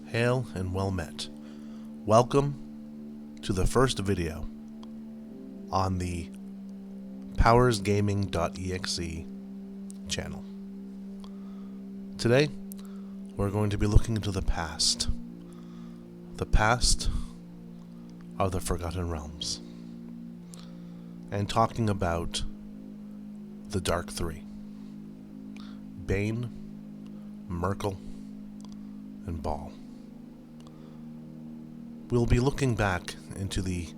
Hail and well met. Welcome to the first video on the powersgaming.exe channel. Today, we're going to be looking into the past of the Forgotten Realms, and talking about the Dark Three: Bane, Myrkul, and Bhaal. We'll be looking back into the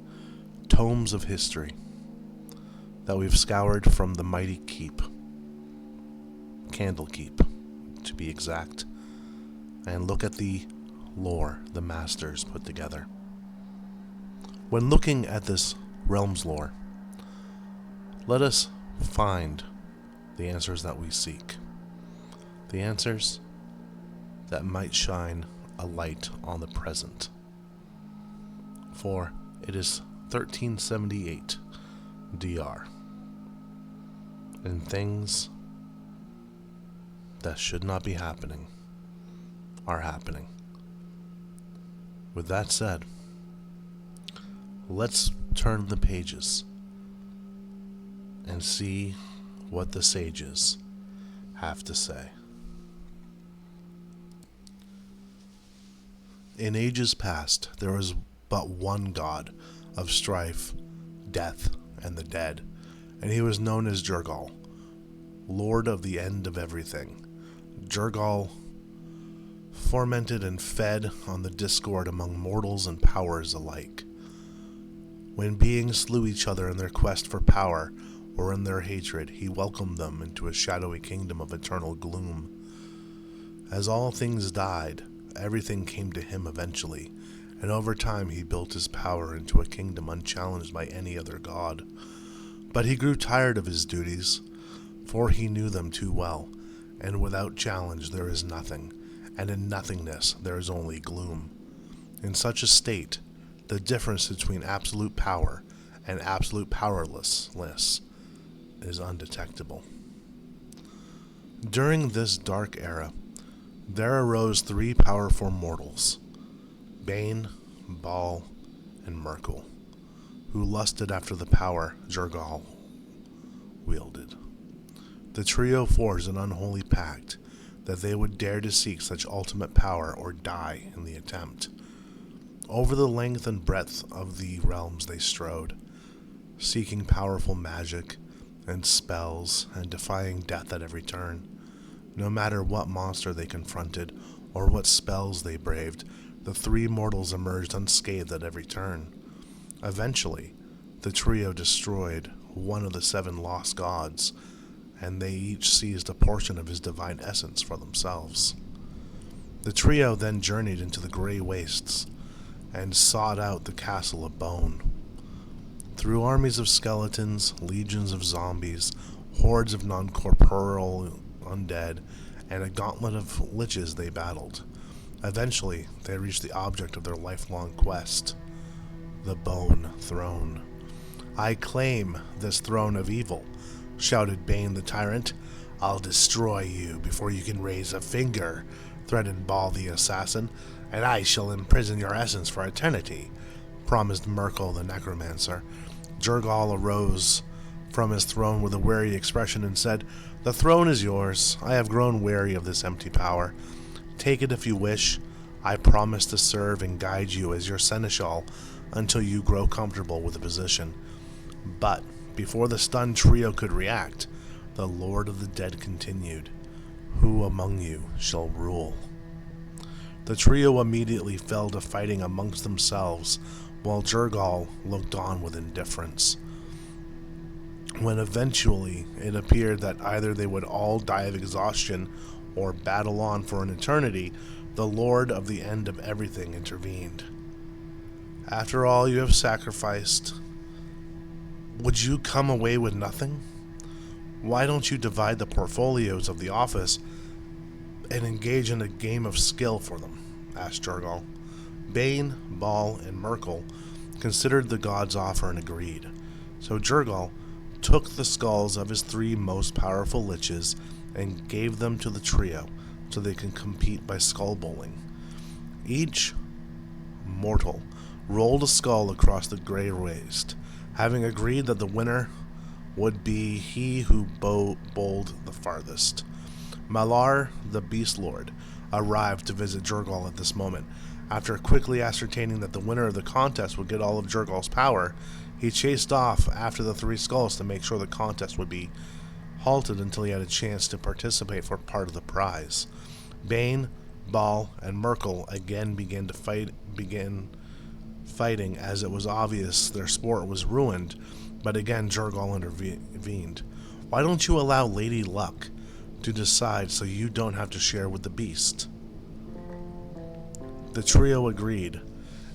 tomes of history that we've scoured from the mighty keep, Candlekeep to be exact, and look at the lore the masters put together. When looking at this RealmsLore, let us find the answers that we seek, the answers that might shine a light on the present. For it is 1378 DR, and things that should not be happening are happening. With that said, let's turn the pages and see what the sages have to say. In ages past, there was but one god of strife, death, and the dead, and he was known as Jurgal, Lord of the End of Everything. Jurgal fomented and fed on the discord among mortals and powers alike. When beings slew each other in their quest for power or in their hatred, he welcomed them into a shadowy kingdom of eternal gloom. As all things died, everything came to him eventually, and over time he built his power into a kingdom unchallenged by any other god. But he grew tired of his duties, for he knew them too well, and without challenge there is nothing, and in nothingness there is only gloom. In such a state, the difference between absolute power and absolute powerlessness is undetectable. During this dark era, there arose three powerful mortals, Bane, Bhaal, and Myrkul, who lusted after the power Jurgal wielded. The trio forged an unholy pact that they would dare to seek such ultimate power or die in the attempt. Over the length and breadth of the realms they strode, seeking powerful magic and spells and defying death at every turn. No matter what monster they confronted or what spells they braved, the three mortals emerged unscathed at every turn. Eventually, the trio destroyed one of the seven lost gods, and they each seized a portion of his divine essence for themselves. The trio then journeyed into the Grey Wastes and sought out the Castle of Bone. Through armies of skeletons, legions of zombies, hordes of non-corporeal undead, and a gauntlet of liches they battled. Eventually, they reached the object of their lifelong quest, the Bone Throne. "I claim this throne of evil," shouted Bane the tyrant. "I'll destroy you before you can raise a finger," threatened Bhaal the assassin. "And I shall imprison your essence for eternity," promised Myrkul the necromancer. Jurgal arose from his throne with a weary expression and said, "The throne is yours. I have grown weary of this empty power. Take it if you wish. I promise to serve and guide you as your seneschal until you grow comfortable with the position." But before the stunned trio could react, the Lord of the Dead continued, "Who among you shall rule?" The trio immediately fell to fighting amongst themselves, while Jurgal looked on with indifference. When eventually it appeared that either they would all die of exhaustion or battle on for an eternity, the Lord of the End of Everything intervened. "After all you have sacrificed, would you come away with nothing? Why don't you divide the portfolios of the office and engage in a game of skill for them?" asked Jurgal. Bane, Bhaal, and Myrkul considered the god's offer and agreed. So Jurgal took the skulls of his three most powerful liches and gave them to the trio so they can compete by skull bowling. Each mortal rolled a skull across the grey waste, having agreed that the winner would be he who bowled the farthest. Malar, the Beast Lord, arrived to visit Jurgal at this moment. After quickly ascertaining that the winner of the contest would get all of Jurgal's power, he chased off after the 3 skulls to make sure the contest would be halted until he had a chance to participate for part of the prize. Bane, Bhaal, and Myrkul again began fighting as it was obvious their sport was ruined, but again Jurgal intervened. "Why don't you allow Lady Luck to decide so you don't have to share with the beast?" The trio agreed,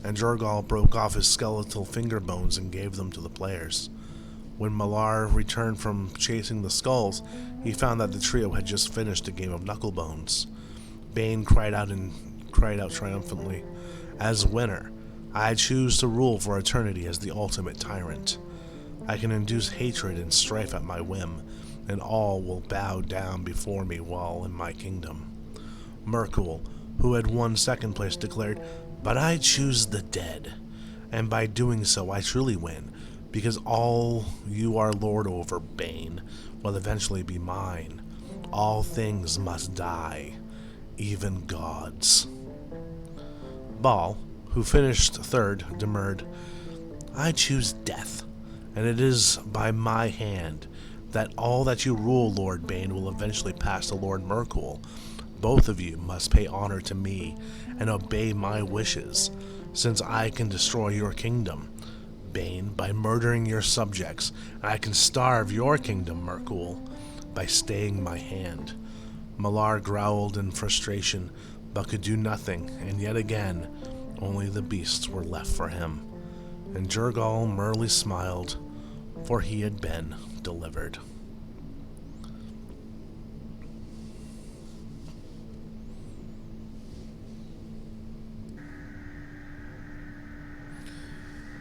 and Jurgal broke off his skeletal finger bones and gave them to the players. When Malar returned from chasing the skulls, he found that the trio had just finished a game of knucklebones. Bane cried out triumphantly, "As winner, I choose to rule for eternity as the ultimate tyrant. I can induce hatred and strife at my whim, and all will bow down before me while in my kingdom." Myrkul, who had won second place, declared, "But I choose the dead, and by doing so I truly win, because all you are lord over, Bane, will eventually be mine. All things must die, even gods." Bhaal, who finished third, demurred, "I choose death, and it is by my hand that all that you rule, Lord Bane, will eventually pass to Lord Myrkul. Both of you must pay honor to me and obey my wishes, since I can destroy your kingdom, Bane, by murdering your subjects, and I can starve your kingdom, Myrkul, by staying my hand." Malar growled in frustration, but could do nothing, and yet again, only the beasts were left for him. And Jurgal merely smiled, for he had been delivered.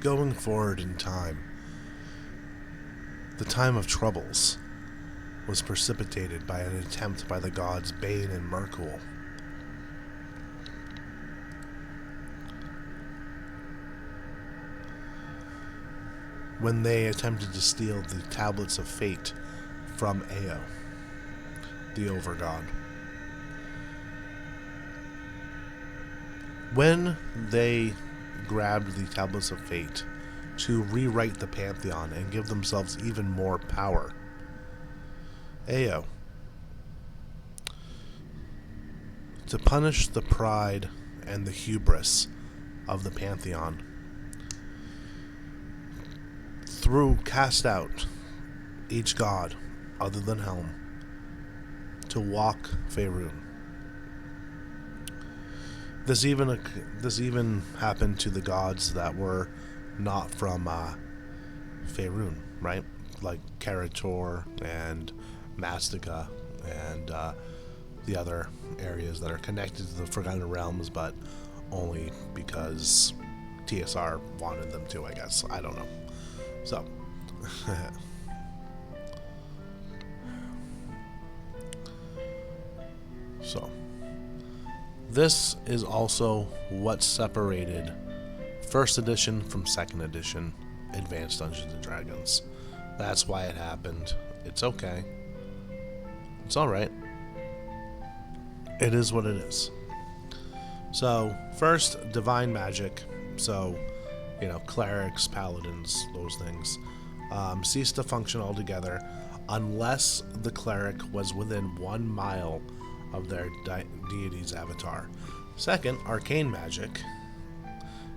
Going forward in time, the time of troubles was precipitated by an attempt by the gods Bane and Myrkul. When they attempted to steal the tablets of fate from Eo, the overgod. When they grabbed the tablets of fate to rewrite the Pantheon and give themselves even more power, Eo, to punish the pride and the hubris of the Pantheon, cast out each god other than Helm to walk Faerun. This even happened to the gods that were not from Faerun, right? Like Karator and Mastica and the other areas that are connected to the Forgotten Realms, but only because TSR wanted them to, I guess. I don't know. So, this is also what separated First Edition from Second Edition Advanced Dungeons & Dragons. That's why it happened. It's okay. It's alright. It is what it is. So, first, Divine Magic. So, clerics, paladins, those things, ceased to function altogether unless the cleric was within 1 mile of their deity's avatar. Second, arcane magic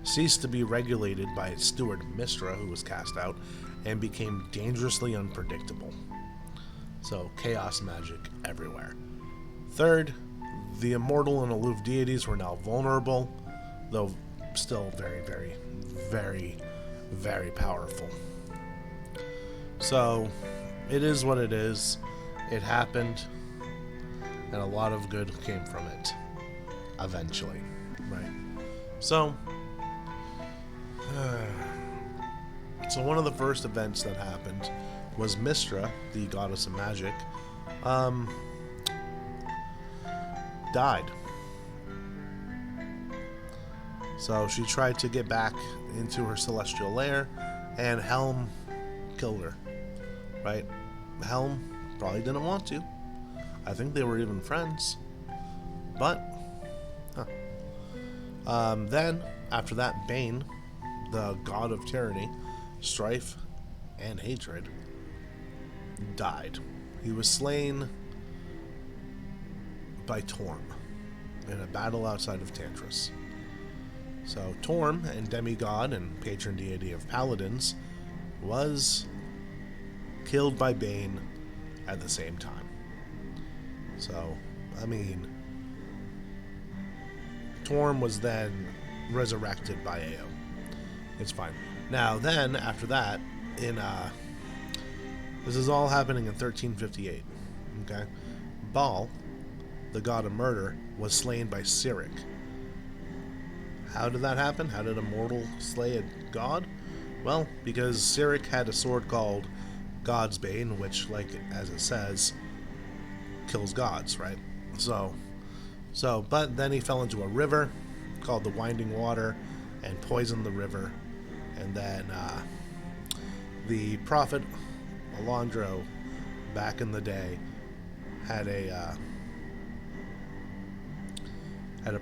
ceased to be regulated by its steward, Mystra, who was cast out, and became dangerously unpredictable. So, chaos magic everywhere. Third, the immortal and aloof deities were now vulnerable, though still very, very, very, very powerful. So, it is what it is. It happened, and a lot of good came from it, eventually, right? So one of the first events that happened was Mystra, the goddess of magic, died. So she tried to get back into her celestial lair, and Helm killed her. Right? Helm probably didn't want to. I think they were even friends. But, then, after that, Bane, the god of tyranny, strife, and hatred, died. He was slain by Torm in a battle outside of Tantris. So Torm, and demigod and patron deity of paladins, was killed by Bane at the same time. So, I mean, Torm was then resurrected by Ao. It's fine. Now, then, after that, this is all happening in 1358. Okay? Bhaal, the god of murder, was slain by Cyric. How did that happen? How did a mortal slay a god? Well, because Cyric had a sword called God's Bane, which, like, as it says, kills gods, right? But then he fell into a river called the Winding Water and poisoned the river. And then the prophet Alondro, back in the day, had a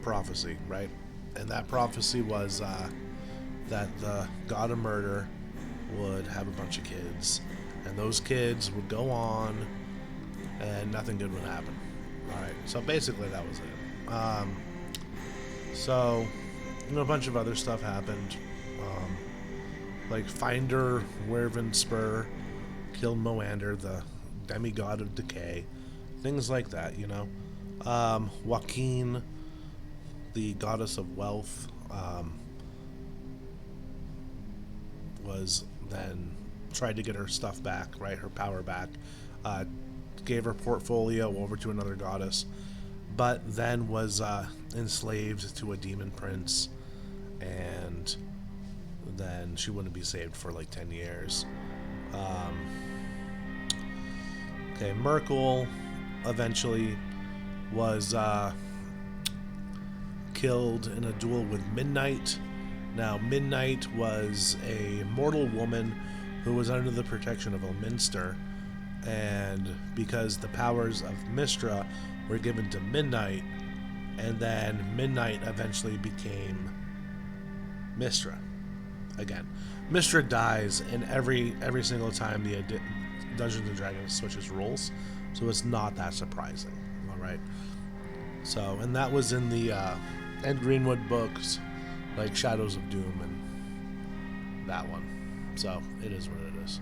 prophecy, right? And that prophecy was that the god of murder would have a bunch of kids, and those kids would go on, and nothing good would happen. All right, so basically that was it. So, a bunch of other stuff happened, like Finder Wervenspur killed Moander, the demigod of decay, things like that, Joaquin, the goddess of wealth, was then tried to get her stuff back, right, her power back, gave her portfolio over to another goddess, but then was enslaved to a demon prince, and then she wouldn't be saved for like 10 years. Myrkul eventually was killed in a duel with Midnight. Now, Midnight was a mortal woman who was under the protection of Elminster, and because the powers of Mystra were given to Midnight, and then Midnight eventually became Mystra again. Mystra dies in every single time the Dungeons and Dragons switches rules, so it's not that surprising. All right. So, and that was in the Ed Greenwood books, like Shadows of Doom and that one. So, it is what it is.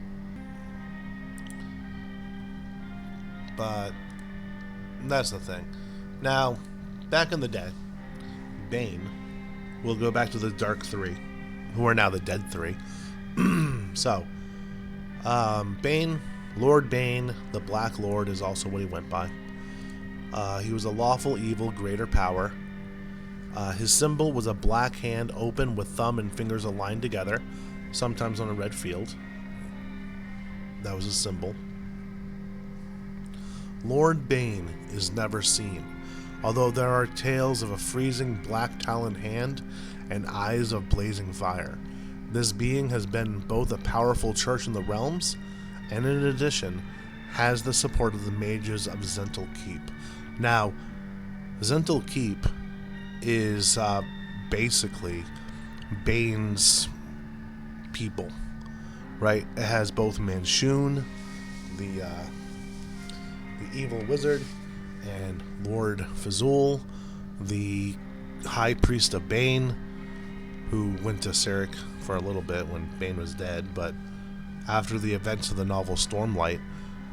But that's the thing. Now, back in the day, Bane, we'll go back to the Dark Three, who are now the Dead Three. So, Bane, Lord Bane, the Black Lord is also what he went by. He was a lawful evil, greater power. His symbol was a black hand open with thumb and fingers aligned together, sometimes on a red field. That was his symbol. Lord Bane is never seen, although there are tales of a freezing black-taloned hand and eyes of blazing fire. This being has been both a powerful church in the realms, and in addition, has the support of the mages of Zental Keep. Now, Zental Keep is basically Bane's people, right? It has both Manshoon, the evil wizard, and Lord Fazul, the high priest of Bane, who went to Cyric for a little bit when Bane was dead, but after the events of the novel Stormlight,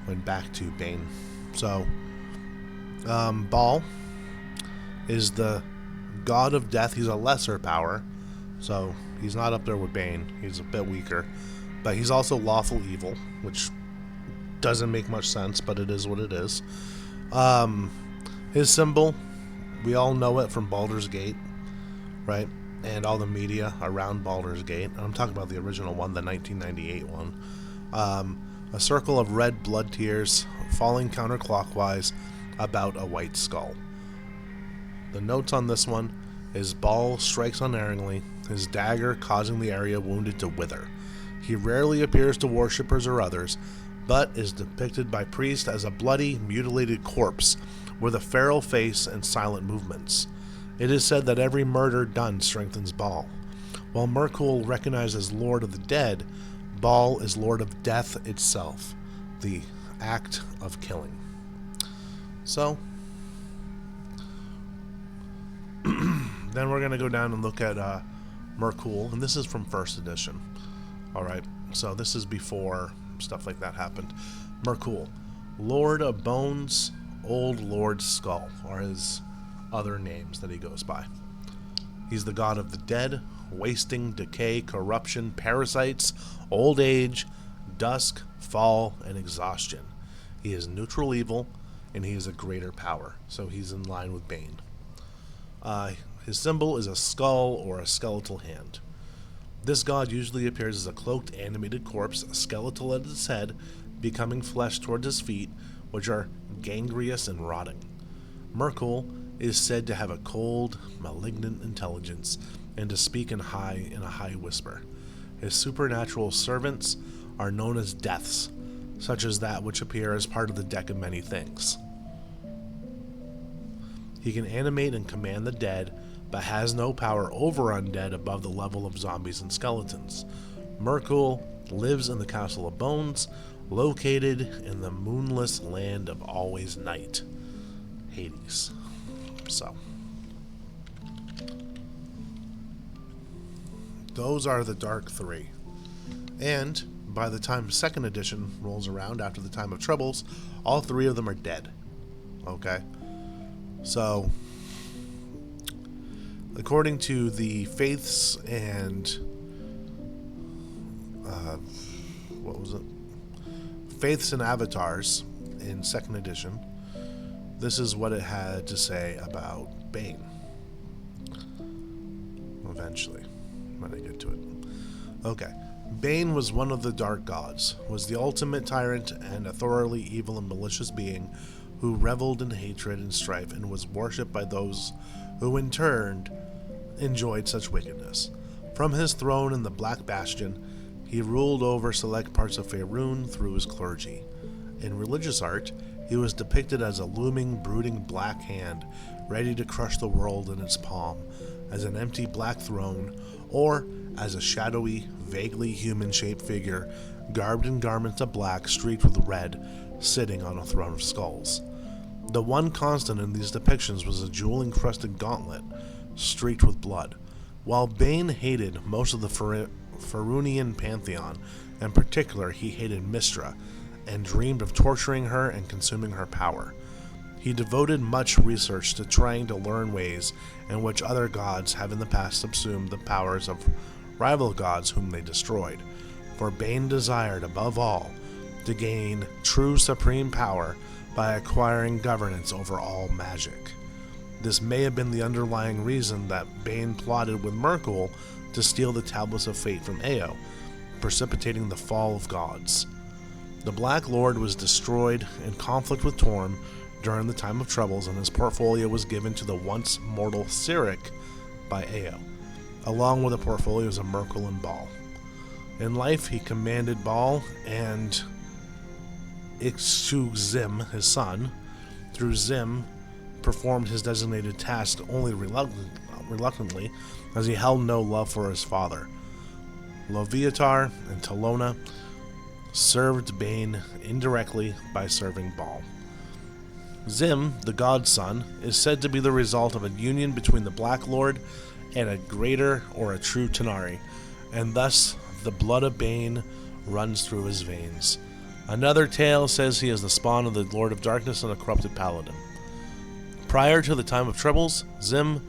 went back to Bane. So, Bhaal is the god of death. He's a lesser power, so he's not up there with Bane. He's a bit weaker, but he's also lawful evil, which doesn't make much sense, but it is what it is. His symbol, we all know it from Baldur's Gate, right? And all the media around Baldur's Gate. I'm talking about the original one, the 1998 one. A circle of red blood tears falling counterclockwise about a white skull. The notes on this one, His ball strikes unerringly, his dagger causing the area wounded to wither. He rarely appears to worshippers or others, but is depicted by priests as a bloody, mutilated corpse with a feral face and silent movements. It is said that every murder done strengthens Bhaal. While Myrkul recognized as Lord of the Dead, Bhaal is Lord of Death itself, the act of killing. So, then we're going to go down and look at Myrkul, and this is from 1st edition. Alright, so this is before stuff like that happened. Myrkul, Lord of Bones, Old Lord Skull, are his other names that he goes by. He's the god of the dead, wasting, decay, corruption, parasites, old age, dusk, fall, and exhaustion. He is neutral evil, and he is a greater power, so he's in line with Bane. His symbol is a skull or a skeletal hand. This god usually appears as a cloaked, animated corpse, skeletal at its head, becoming flesh towards his feet, which are gangrenous and rotting. Myrkul is said to have a cold, malignant intelligence, and to speak in a high whisper. His supernatural servants are known as deaths, such as that which appear as part of the deck of many things. He can animate and command the dead, but has no power over undead above the level of zombies and skeletons. Myrkul lives in the Castle of Bones, located in the moonless land of always night, Hades. So, those are the Dark Three. And by the time 2nd edition rolls around, after the Time of Troubles, all 3 of them are dead. Okay? So, according to the Faiths and Faiths and Avatars in 2nd edition, this is what it had to say about Bane. Eventually, when I get to it. Okay. Bane was one of the dark gods, was the ultimate tyrant and a thoroughly evil and malicious being who reveled in hatred and strife and was worshipped by those who in turn enjoyed such wickedness. From his throne in the Black Bastion, he ruled over select parts of Faerun through his clergy. In religious art, he was depicted as a looming, brooding black hand, ready to crush the world in its palm, as an empty black throne, or as a shadowy, vaguely human-shaped figure, garbed in garments of black streaked with red, sitting on a throne of skulls. The one constant in these depictions was a jewel-encrusted gauntlet, streaked with blood. While Bane hated most of the Faerunian pantheon, in particular he hated Mystra, and dreamed of torturing her and consuming her power. He devoted much research to trying to learn ways in which other gods have in the past subsumed the powers of rival gods whom they destroyed, for Bane desired, above all, to gain true supreme power by acquiring governance over all magic. This may have been the underlying reason that Bane plotted with Myrkul to steal the Tablets of Fate from Eo, precipitating the fall of gods. The Black Lord was destroyed in conflict with Torm during the Time of Troubles, and his portfolio was given to the once mortal Cyric by Eo, along with the portfolios of Myrkul and Bhaal. In life, he commanded Bhaal and Zim, his son. Through Zim, performed his designated task only reluctantly, as he held no love for his father. Loviatar and Talona served Bane indirectly by serving Bhaal. Zim, the godson, is said to be the result of a union between the Black Lord and a greater or a true Tanari, and thus the blood of Bane runs through his veins. Another tale says he is the spawn of the Lord of Darkness and a corrupted paladin. Prior to the Time of Troubles, Zvim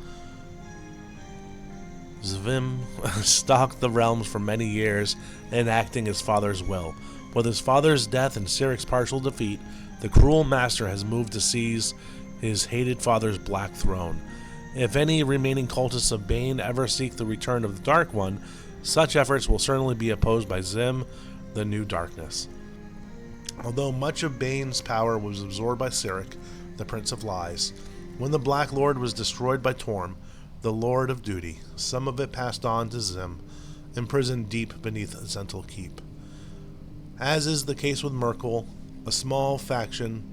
stalked the realms for many years, enacting his father's will. With his father's death and Cyric's partial defeat, the cruel master has moved to seize his hated father's black throne. If any remaining cultists of Bane ever seek the return of the Dark One, such efforts will certainly be opposed by Zim, the New Darkness. Although much of Bane's power was absorbed by Cyric, the Prince of Lies, when the Black Lord was destroyed by Torm, the Lord of Duty. Some of it passed on to Zim, imprisoned deep beneath Zental Keep. As is the case with Myrkul, a small faction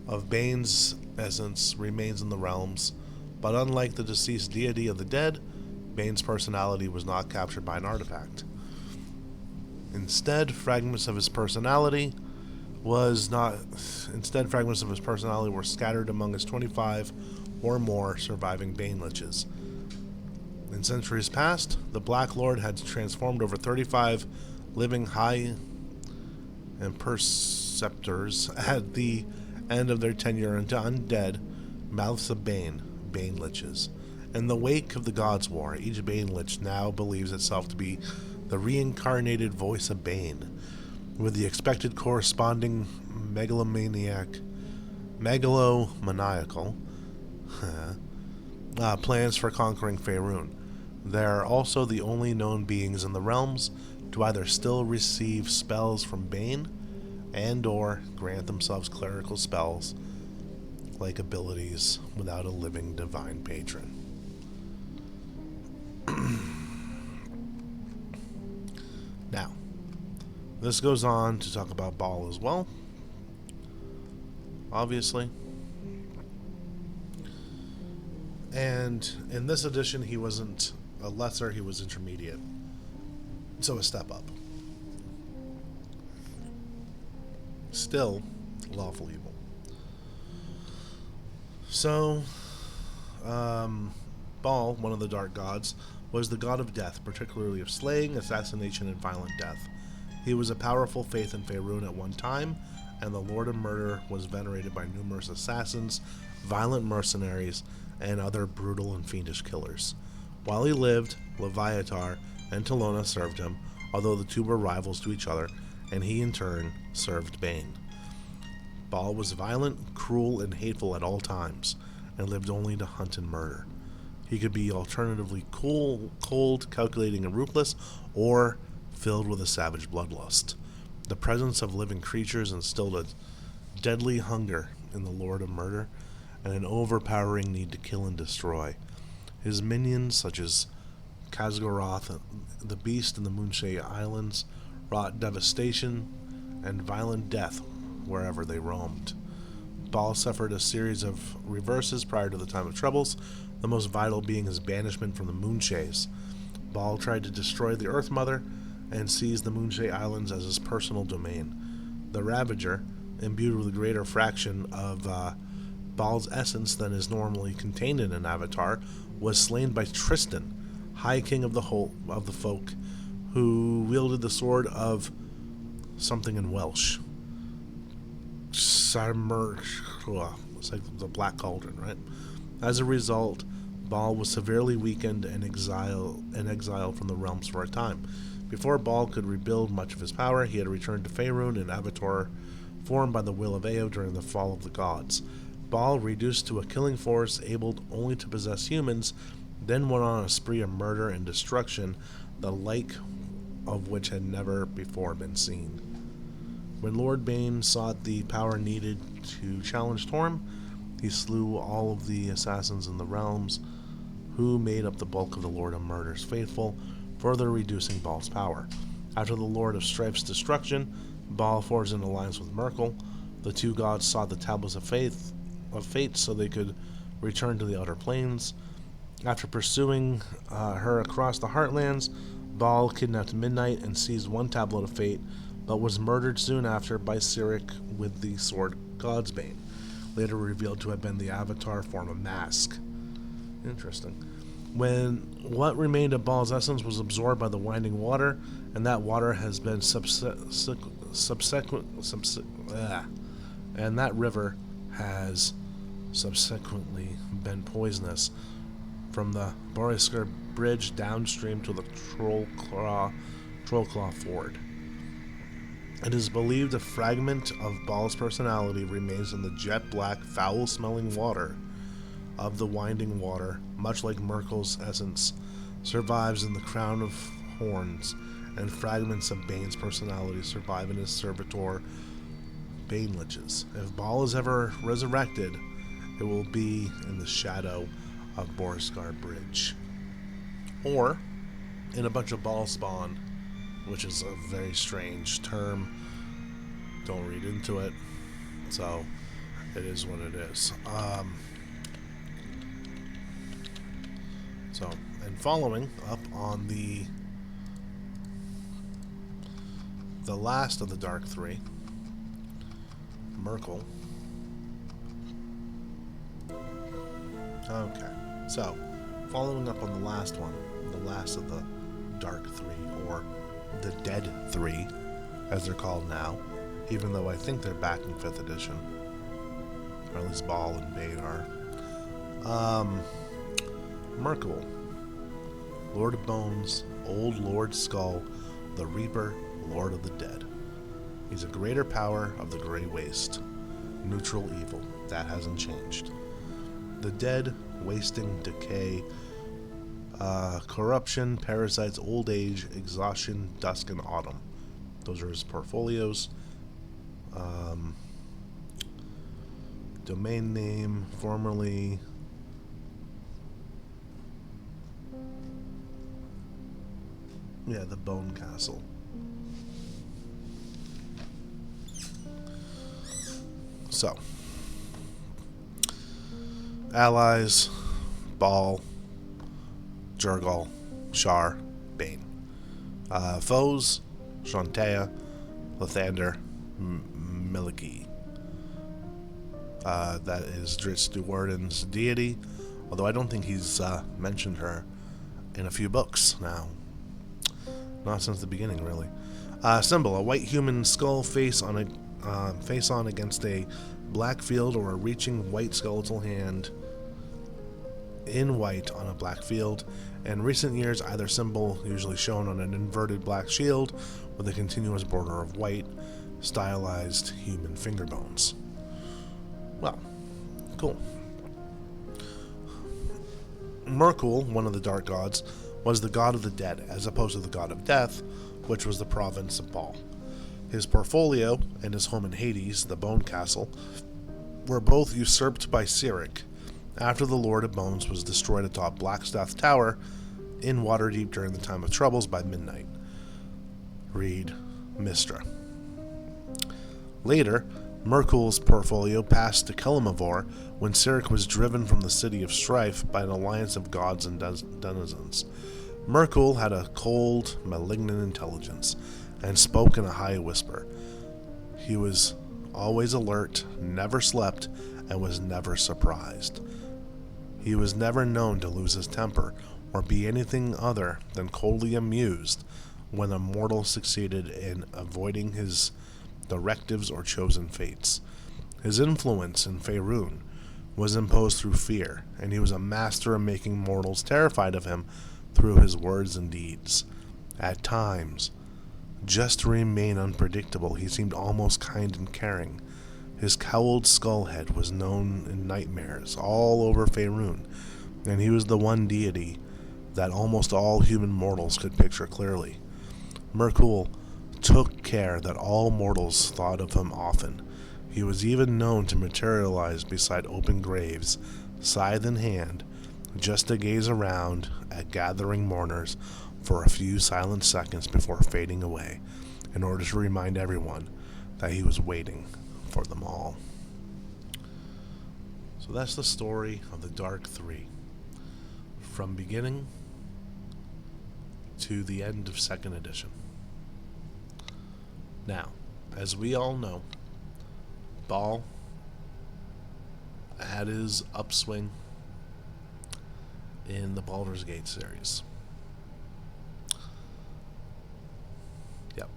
of Bane's essence remains in the realms, but unlike the deceased deity of the dead, Bane's personality was not captured by an artifact. Instead, fragments of his personality were scattered among his 25 or more surviving Bane liches. In centuries past, the Black Lord had transformed over 35 living high imperceptors at the end of their tenure into undead mouths of Bane liches. In the wake of the Gods' War, each Bane lich now believes itself to be the reincarnated voice of Bane, with the expected corresponding megalomaniacal plans for conquering Faerun. They are also the only known beings in the realms to either still receive spells from Bane and or grant themselves clerical spells like abilities without a living divine patron. Now, this goes on to talk about Bhaal as well, obviously. And in this edition, he wasn't a lesser, he was intermediate. So a step up. Still lawful evil. So, Bhaal, one of the dark gods, was the god of death, particularly of slaying, assassination, and violent death. He was a powerful faith in Faerun at one time, and the Lord of Murder was venerated by numerous assassins, violent mercenaries, and other brutal and fiendish killers. While he lived, Leviatar and Talona served him, although the two were rivals to each other, and he in turn served Bane. Bhaal was violent, cruel, and hateful at all times, and lived only to hunt and murder. He could be alternatively cold, calculating, and ruthless, or filled with a savage bloodlust. The presence of living creatures instilled a deadly hunger in the Lord of Murder, and an overpowering need to kill and destroy. His minions, such as Khazgoroth, the Beast in the Moonshae Islands, wrought devastation and violent death wherever they roamed. Bhaal suffered a series of reverses prior to the Time of Troubles, the most vital being his banishment from the Moonshaes. Bhaal tried to destroy the Earth Mother and seized the Moonshae Islands as his personal domain. The Ravager, imbued with a greater fraction of Bhaal's essence than is normally contained in an avatar, was slain by Tristan, High King of the folk, who wielded the sword of something in Welsh. It's like the Black Cauldron, right? As a result, Bhaal was severely weakened and exiled from the realms for a time. Before Bhaal could rebuild much of his power, he had returned to Faerun in avatar formed by the will of Eo during the fall of the gods. Bhaal, reduced to a killing force able only to possess humans, then went on a spree of murder and destruction, the like of which had never before been seen. When Lord Bane sought the power needed to challenge Torm, he slew all of the assassins in the realms, who made up the bulk of the Lord of Murder's faithful, further reducing Bhaal's power. After the Lord of Strife's destruction, Bhaal forged an alliance with Myrkul. The two gods sought the Tablets of Fate so they could return to the Outer Planes. After pursuing her across the Heartlands, Bhaal kidnapped Midnight and seized one Tablet of Fate, but was murdered soon after by Cyric with the sword Godsbane, later revealed to have been the avatar form of Mask. Interesting. When what remained of Bhaal's essence was absorbed by the winding water, and that water has been and that river has subsequently been poisonous, from the Borisker Bridge downstream to the Trollclaw Ford. It is believed a fragment of Bhaal's personality remains in the jet-black, foul-smelling water of the winding water, much like Myrkul's essence survives in the crown of horns, and fragments of Bane's personality survive in his servitor, Bane liches. If Bhaal is ever resurrected, it will be in the shadow of Boriskar Bridge. or in a bunch of ball spawn, which is a very strange term. Don't read into it. So it is what it is. And following up on the last of the Dark Three, Myrkul. Okay, so following up on the last one, the last of the Dark Three, or the Dead Three, as they're called now, even though I think they're back in 5th edition, or at least Bhaal and Bane are. Myrkul, Lord of Bones, Old Lord Skull, the Reaper, Lord of the Dead. He's a greater power of the Grey Waste, neutral evil. That hasn't changed. The dead, wasting, decay, corruption, parasites, old age, exhaustion, dusk, and autumn. Those are his portfolios. Domain name, formerly the Bone Castle. So, allies, Bhaal, Jurgal, Shar, Bane. Foes, Shantea, Lathander, Miliki. That is Drizzt Do'Urden's deity, although I don't think he's mentioned her in a few books now. Not since the beginning, really. Symbol: a white human skull face on against a black field, or a reaching white skeletal hand in white on a black field. In recent years, either symbol usually shown on an inverted black shield with a continuous border of white, stylized human finger bones. Well, cool. Myrkul, one of the dark gods, was the god of the dead, as opposed to the god of death, which was the province of Bhaal. His portfolio and his home in Hades, the Bone Castle, were both usurped by Cyric after the Lord of Bones was destroyed atop Blackstaff Tower in Waterdeep during the Time of Troubles by midnight. Read Mistra. Later, Myrkul's portfolio passed to Kelimavor when Cyric was driven from the City of Strife by an alliance of gods and denizens. Myrkul had a cold, malignant intelligence and spoke in a high whisper. He was always alert, never slept, and was never surprised. He was never known to lose his temper or be anything other than coldly amused when a mortal succeeded in avoiding his directives or chosen fates. His influence in Faerûn was imposed through fear, and he was a master of making mortals terrified of him through his words and deeds. At times, just to remain unpredictable, he seemed almost kind and caring. His cowled skull head was known in nightmares all over Faerûn, and he was the one deity that almost all human mortals could picture clearly. Myrkul took care that all mortals thought of him often. He was even known to materialize beside open graves, scythe in hand, just to gaze around at gathering mourners for a few silent seconds before fading away, in order to remind everyone that he was waiting for them all. So that's the story of the Dark Three, from beginning to the end of 2nd edition. Now, as we all know, Bhaal had his upswing in the Baldur's Gate series. Yep.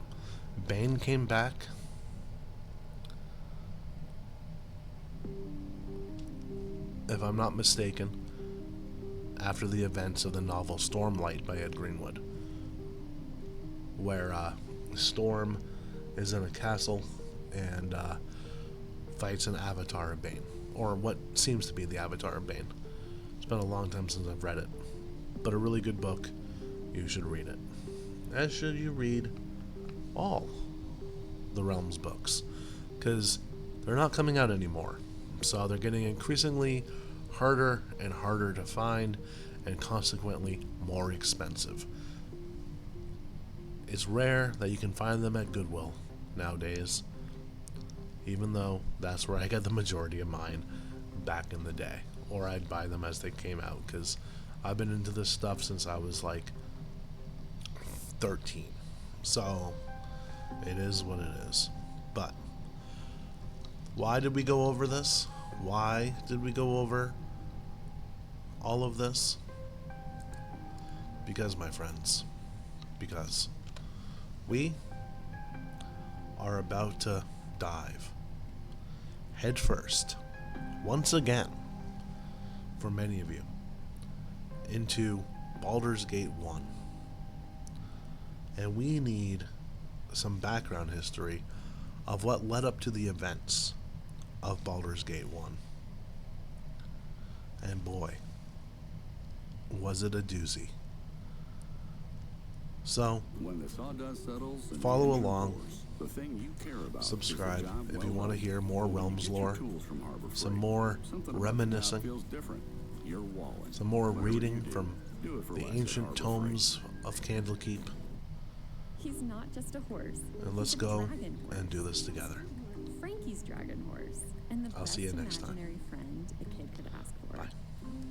Bane came back. If I'm not mistaken, after the events of the novel Stormlight by Ed Greenwood, where Storm is in a castle and fights an avatar of Bane, or what seems to be the avatar of Bane. It's been a long time since I've read it, but a really good book. You should read it, as should you read all the Realms books, because they're not coming out anymore, so they're getting increasingly harder and harder to find, and consequently more expensive. It's rare that you can find them at Goodwill nowadays, even though that's where I got the majority of mine back in the day. Or I'd buy them as they came out, because I've been into this stuff since I was like 13. So it is what it is. But why did we go over this? Why did we go over all of this? Because, my friends, because we are about to dive headfirst, once again, for many of you, into Baldur's Gate 1. And we need some background history of what led up to the events of Baldur's Gate 1. And boy, was it a doozy. So, when the sawdust settles and follow the along, course, the thing you care about subscribe is the job if you well want to done. hear more When you Realms get your lore, tools from Harbor some Freight, more something about reminiscing, the job feels different. Your wallet. some more Whatever reading you do, from do it for the less at ancient Harbor tomes of Candlekeep, He's not just a horse. and let's He's a go dragon horse. and do this together. Frankie's dragon horse. And the I'll best see you next time. imaginary friend a kid could ask for. Bye.